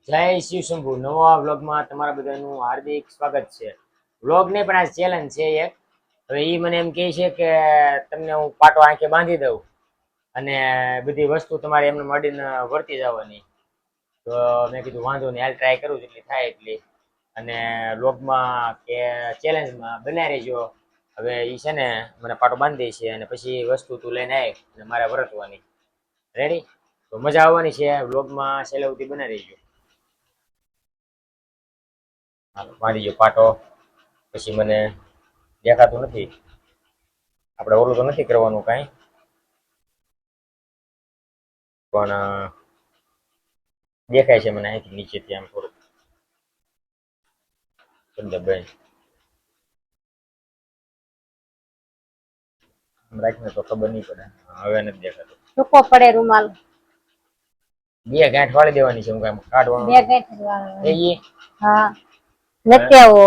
જય શિવ શંભુ નવા વ્લોગમાં તમારા બધાનું હાર્દિક સ્વાગત છે. વ્લોગ નહીં પણ આ ચેલેન્જ છે એક. હવે એ મને એમ કહે છે કે તમને હું પાટો આંખે બાંધી દઉં અને બધી વસ્તુ તમારે એમને મળીને વર્તી જવાની. તો મેં કીધું વાંધો નહીં, હાલ ટ્રાય કરું જેટલી થાય એટલી. અને વ્લોગમાં કે ચેલેન્જમાં બનાવી રહેજો. હવે એ છે ને મને પાટો બાંધી દે છે અને પછી વસ્તુ તું લઈને આવી અને મારે વર્તવાની. રેડી? તો મજા આવવાની છે. વ્લોગમાં છેલ્લે સુધી બનાવી રહેજો. મારી ગયો પાટો, પછી મને દેખાતું નથી. આપણે ઓલું તો નથી કરવાનું કાંઈ, પણ દેખાય છે મને અહીંથી નીચેથી આમ થોડુંક બેન રાખીને તો ખબર નહીં પડે. હવે નથી દેખાતું. ટૂંકો પડે રૂમાલ. બે ગાંઠ વાળી દેવાની છે. હું કાંઈ કાઢવાનું બે ગાંઠ વાળવાની. એ હા, નથી આવો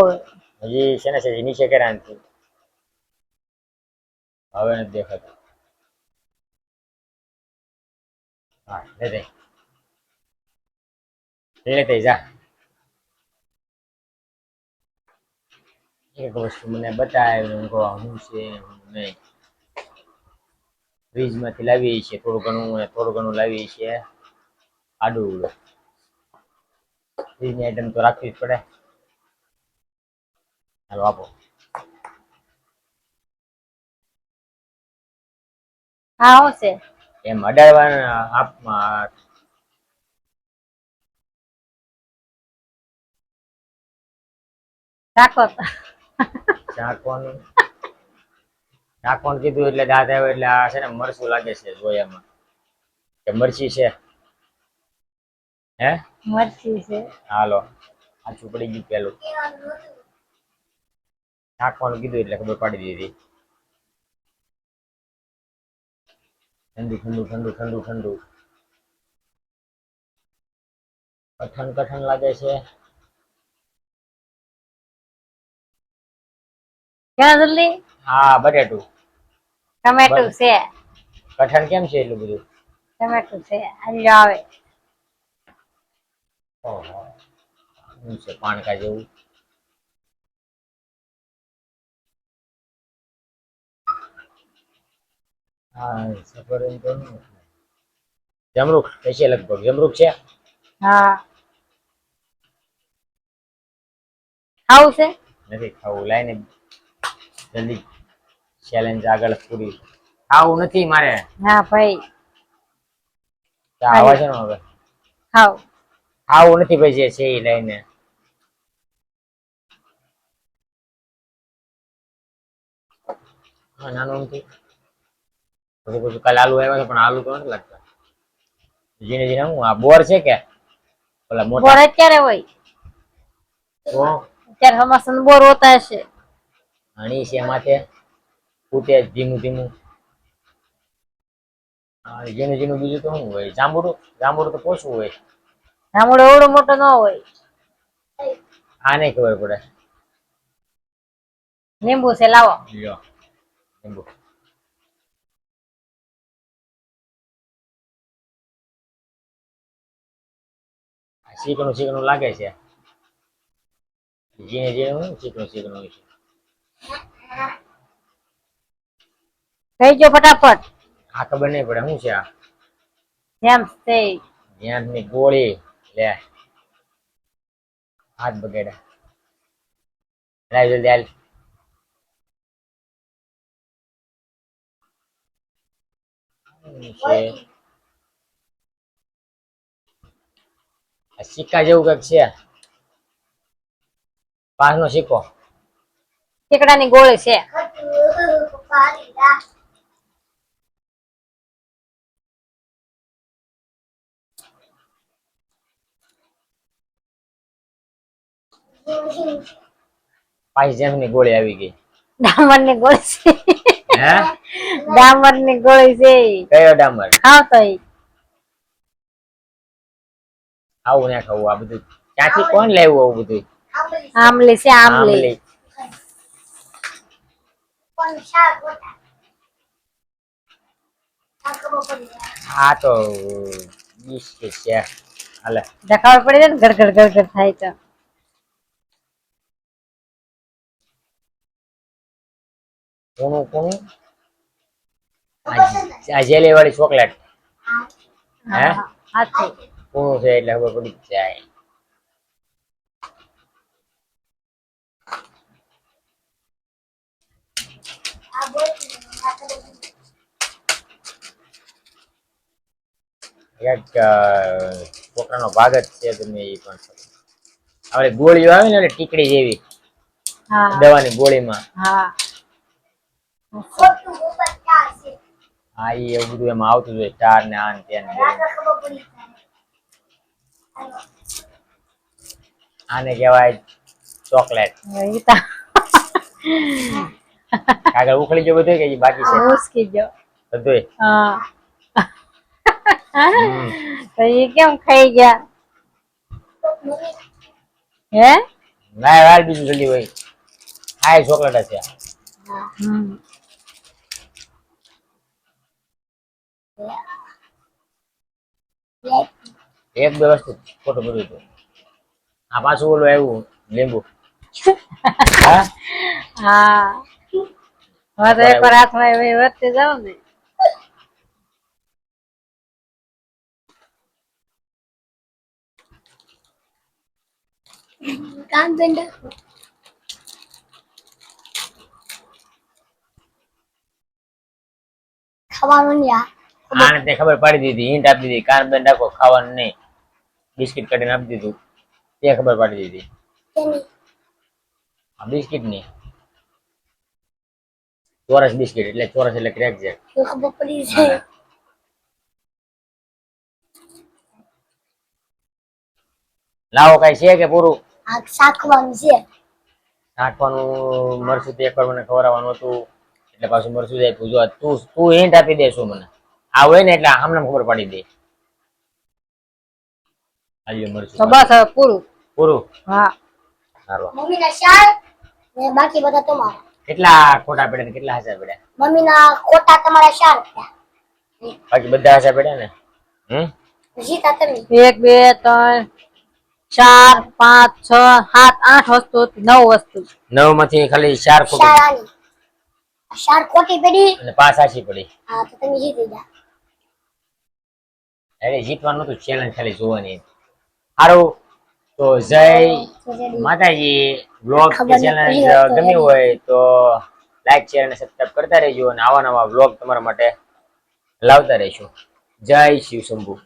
હજી છે ને છે નીચે કર્યા હવે નથી દેખાતું. હા લેતે જા. એક વસ્તુ મને બતાવી હું છે નહીં. ફ્રીજમાંથી લાવીએ છીએ થોડું ઘણું લાવીએ છીએ આડું. ફ્રીજની આઈટમ તો રાખવી જ પડે. હાલો આપો. હા હશે એમ અડાડવાના આપમાં ચાખવાનું કીધું એટલે દાંત આવે એટલે આ છે ને મરચું લાગે છે જોયામાં કે મરચી છે. હે મરચી છે. હાલો આછું પડી ગયું પેલું. ચાખવાનું કીધું એટલે ખબર પાડી દીધી. ઠંડુ ઠંડુ ઠંડુ ઠંડુ ઠંડુ કઠણ કઠણ લાગે છે. જલ્દી. હા બટેટું ટમેટું છે. કઠણ કેમ છે એટલું બધું? ટમેટું છે આવી આવે. ઓહો શું છે પાણકા જેવું. હા સફર તો જમરૂખ છે લગભગ. જમરૂખ છે. હા ખાવું છે. નથી ખાવું. લાઈને જલ્દી ચેલેન્જ આગળ પૂરી. ખાવું નથી મારે. હા ભાઈ આવા છે ને હવે ખાવ. ખાવું નથી ભાઈ. જે છે એ લઈને હા નાનું નથી. પછી કાલે આલુ આવ્યા હતા પણ આલુ તો નથી લાગતા. જીને જીને હું આ બોર છે કે ઓલા મોટા બોર અત્યારે હોય તો અત્યારે હમાસન બોર હોતા હશે. હણી છે માથે ફૂટે ધીમું ધીમું. જેનું જેનું બીજું તો શું હોય? જાંબુડું તો પોછું હોય. જાંબુડો એવડો મોટો ન હોય. આ નહીં ખબર પડે. લીંબુ છે લાવો. લ્યો લીંબુ. ચીકણું ચીકણું લાગે છે. જીને જીને ચીકણું ચીકણું હોય છે. થઈ ગયો ફટાફટ. આ ખબર નહીં પડે શું છે આ. જેમ છે ની ગોળી લે હાથ બગેડા. લાવ જલ્દી હાલ. સિક્કા જેવું કંઈક છે. પાંચનો સિક્કો. ઠેકડાની ગોળી છે. પાછી જેમની ગોળી આવી ગઈ. ડામર ની ગોળી છે. હે ડામર ની ગોળી છે. કયો ડામર? ખાવ તો આવું ના ખાવું. આ બધું ક્યાંથી કોણ લાવ્યું આવું બધું? આમલી છે આમલી. આ તો બિસ્કિટ છે. હાલે દેખાવ પડી જાય ને ગડગડ ગડગડ થાય તો કોનું કોનું આ જેલી વાળી ચોકલેટ હે હાથી કોનું છે એટલે ખબર પડી જ જાય એક છોકરાનો ભાગ જ છે તમે એ પણ હવે ગોળીઓ આવે ને એટલે ટીકડી જેવી હા દવાની ગોળીમાં હા હા એ એવું બધું એમાં આવતું હોય સ્ટાર ને આ ને તે ને આને કહેવાય ચોકલેટ ઈ તો કાગળ ઉખડી ગયો બધું કે ઈ બાકી છે ઉસકી ગયો બધું હા તો ઈ કેમ ખાઈ ગયા હે ના વાર બીજું જલ્દી હોય આ ચોકલેટ છે હમ એક બે વસ્તુ ખોટું બધું હતું આ પાછું ઓલું આવ્યું લીંબુ હા હા હવે તો એકવાર હાથમાં એવી વધતી જાવ ને કામ ધંધા ખાવાનું નહીં આને તે ખબર પાડી દીધી હિન્ટ આપી દીધી કાન બંધ રાખો ખાવાનું નહીં બિસ્કિટ કાઢીને આપી દીધું તે ખબર પાડી દીધી આ બિસ્કિટ ની ચોરસ બિસ્કિટ એટલે ચોરસ એટલે ક્રેક છે ખબર પડી છે લાવો કઈ છે કે પૂરું આ શાકવાનું છે નાખવાનું મરચું તે એકવાર મને ખવડાવવાનું હતું એટલે પાછું મરચું જાય પૂછો તું તું હિન્ટ આપી દેશું મને આ હોય ને એટલે આમને ખબર પડી દે આલ્યો મરચું તો બસ હવે પૂરું પૂરું હા સારું મમ્મીના શાક ને બાકી બધા તમારા કેટલા ખોટા પડ્યા ને કેટલા હાચા પડ્યા મમ્મીના ખોટા તમારા શાક બાકી બધા હાચા પડ્યા ને જીતા તમે 1 2 3 4 5 6 7 8 વસ્તુ હતી 9 વસ્તુ 9 માંથી ખાલી 4 ખોટી શાર ખોટી પડી અને 5 સાચી પડી હા તો તમે જીતી ગયા એટલે જીતવાનું નતું ચેલેન્જ ખાલી જોવાની સારું તો જય માતાજી બ્લોગ ચેલેન્જ ગમી હોય તો લાઈક શેર અને સબસ્ક્રાઇબ કરતા રહેજો અને આવા નવા બ્લોગ તમારા માટે લાવતા રહીશું જય શિવ શંભુ